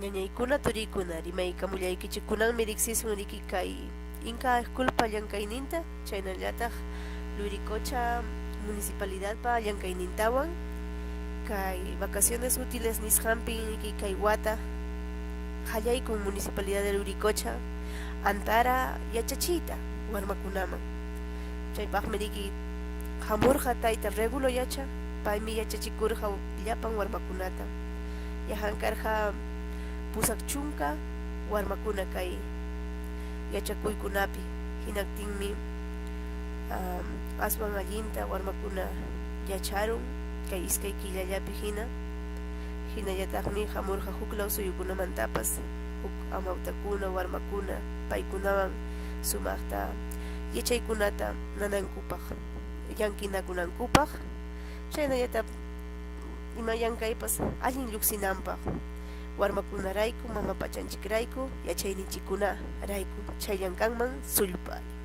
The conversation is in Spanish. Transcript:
ñañaykuna turiykuna rimaykamullaykichikkunanmi riqsisun riki kay Inka Esculpa llankayninta chaynallataq Luricocha Municipalidadpa llankaynintawan kay vacaciones útiles nisqanpi riki kay wata hallaykun Municipalidad de Luricocha antara yachachiyta warmakunaman chaypaqmi riki hamurqa tayta regulo yacha paymi yachachikurqa llapan warmakunata yahankarqa pusak chunka warmakuna kay yachakuykunapi hinaktinmi aswan allinta warmakuna yacharun kay iskay killallapi hinallataqmi hamurqa huklaw suyukunamantapas huk amawtakuna warmakuna paykunawan sumaqta yachaykunata nanankupaq llankinakunankupaq chaynallataq ima llankaypas allin lluqsinanpaq warmakunarayku mama pachanchikrayku yachayninchikunarayku chayllankanman sullpani